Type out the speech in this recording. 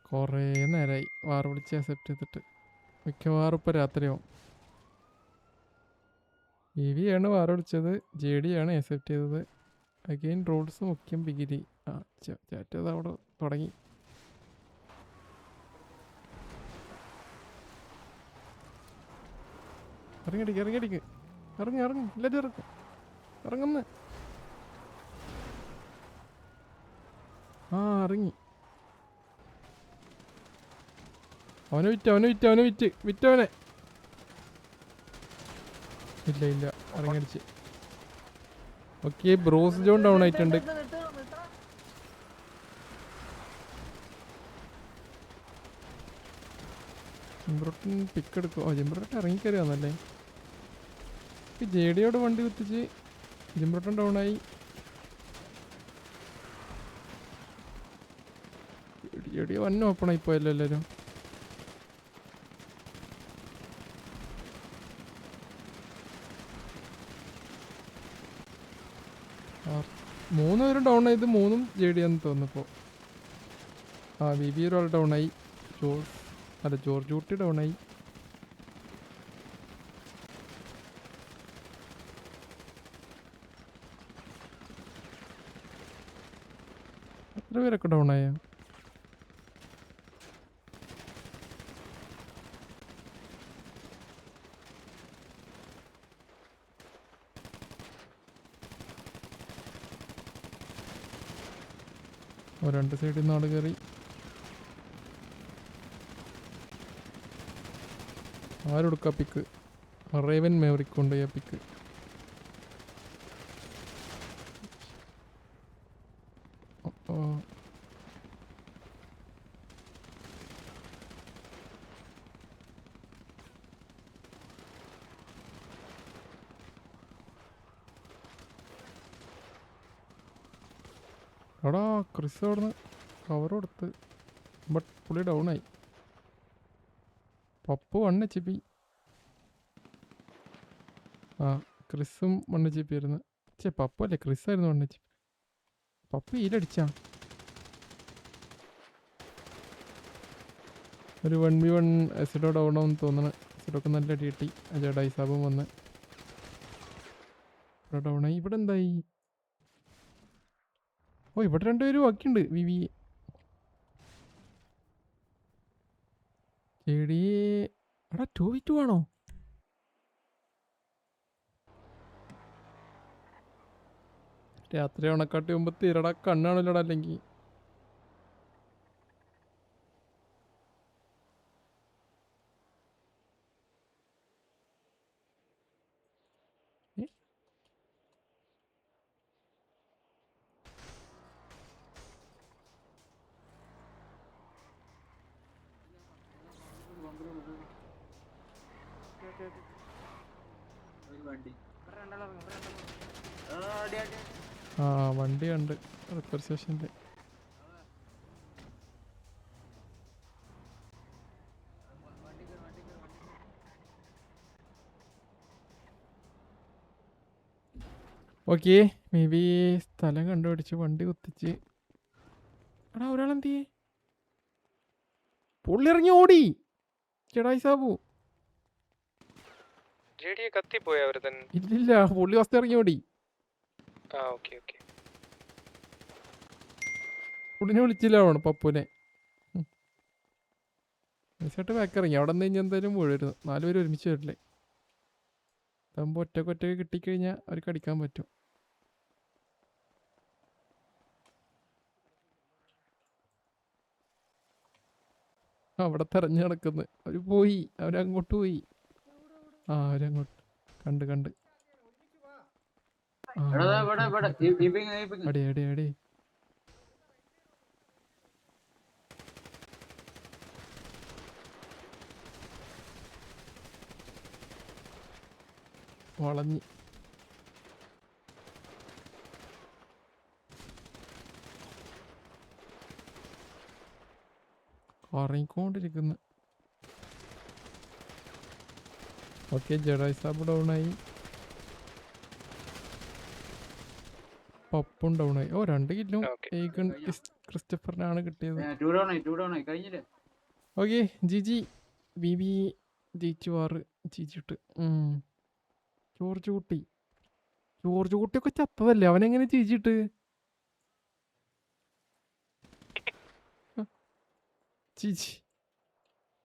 കുറേ നേരമായി വാർ വിളിച്ച് അക്സെപ്റ്റ് ചെയ്തിട്ട്. മിക്കവാറും ഇപ്പോൾ രാത്രിയാവും. ആണ് വാർ വിളിച്ചത്, JD ആണ് അക്സെപ്റ്റ് ചെയ്തത്. അഗെയിൻ റൂൾസ് മുഖ്യം ബിഗിരി. ആ ചാറ്റ് അത് അവിടെ തുടങ്ങി. ഇറങ്ങിയടിക്ക് ഇറങ്ങി എല്ലാവരും ഇറങ്ങുന്നു. ആ ഇറങ്ങി. അവനെ വിറ്റവനെ. ഇല്ല ഇറങ്ങിയടിച്ച്. ഓക്കെ, ബ്രോസ് ജോൺ ഡൗൺ ആയിട്ടുണ്ട്. ജിംബ്രോട്ടൻ പിക്ക് എടുക്കും. ജിംബ്രോട്ടൻ ഇറങ്ങിക്കറിയാന്നല്ലേ. JDയോട് വണ്ടി കുത്തിച്ച് ജിംബ്രോട്ടൻ ഡൗൺ ആയി. JD വൻ ഓപ്പൺ ആയി പോയല്ലോ എല്ലാവരും. മൂന്നുപേരും ഡൗൺ ആയത്, മൂന്നും JD ആണെന്ന് തോന്നുന്നു. BB ഒരാൾ ഡൗൺ ആയി. ജോർജ് ഊട്ടി ഡൗൺ ആയി. എത്ര പേരൊക്കെ ഡൗൺ ആയ? രണ്ട് സൈഡിൽ നിന്ന് ആള് കയറി. ആരെടുക്കാ പിക്ക്? റേവൻ മേവറിക് കൊണ്ടുപോയ പിക്ക്. എടാ ക്രിസ് അവിടുന്ന് കവർ കൊടുത്ത്, ബട്ട് പുള്ളി ഡൗൺ ആയി. പപ്പു 1 HP. ക്രിസും 1 HP ആയിരുന്നു. പപ്പു അല്ലേ, ക്രിസ് ആയിരുന്നു 1 HP. പപ്പു ഈലടിച്ചാ. ഒരു 1v1 എസിഡോ ഡൗൺ ആവുമെന്ന് തോന്നണ്. എസിഡൊക്കെ നല്ല അടി കിട്ടി. ഡൈസാബും വന്ന് ഇവിടെ ഡൗൺ ആയി. ഇവിടെ എന്തായി? ഇവിടെ രണ്ടുപേരും ബാക്കിയുണ്ട്. VV എടാ 2v2 ആണോ? രാത്രി ഉണക്കാട്ടി മുമ്പ് തീരടാ, കണ്ണാണല്ലോടാ. അല്ലെങ്കിൽ വണ്ടി ഉണ്ട് റിപ്പയർ സ്റ്റേഷനിൽ. ഓക്കെ, മേ ബി സ്ഥലം കണ്ടുപിടിച്ച് വണ്ടി കുത്തിച്ച്. എടാ ഒരാളെന്ത് ചെയ്യേ? പുള്ളി ഇറങ്ങി ഓടി. ചേടായി സാബു ഇല്ലില്ല, പുള്ളി വസ്തു ഇറങ്ങി ഓടി. പുള്ളിനെ വിളിച്ചില്ല അവണ്, പപ്പുനെ. നൈസായിട്ട് ബാക്ക് ഇറങ്ങി. അവിടെ നിന്ന് കഴിഞ്ഞാൽ എന്തായാലും വീഴരുത്. 4 പേര് ഒരുമിച്ച് വരില്ലേ. അതാകുമ്പോൾ ഒറ്റക്ക് കിട്ടിക്കഴിഞ്ഞാൽ അവർക്ക് അടിക്കാൻ പറ്റും. അവിടെ തെരഞ്ഞു നടക്കുന്നു. അവര് പോയി, അവരങ്ങോട്ട് പോയി. അവരങ്ങോട്ട് കണ്ട് അടി വളഞ്ഞ്. കറങ്ങിക്കൊണ്ടിരിക്കുന്നു. ഓക്കെ, ജഡായി സാബ് ഡൗൺ ആയി. പപ്പും ഡൗൺ ആയി. ഓ 2 കില്ലും ഓക്കെ ഏഗൺ ക്രിസ്റ്റഫറിനാണ് കിട്ടിയത്. കഴിഞ്ഞില്ലേ? ഓക്കെ ജിജി ബിബി ജയിച്ചു 6 ജിജിട്ട്. ജോർജ് കുട്ടിയൊക്കെ ചത്തതല്ലേ, അവനെങ്ങനെ ജിജിട്ട്? ജിജി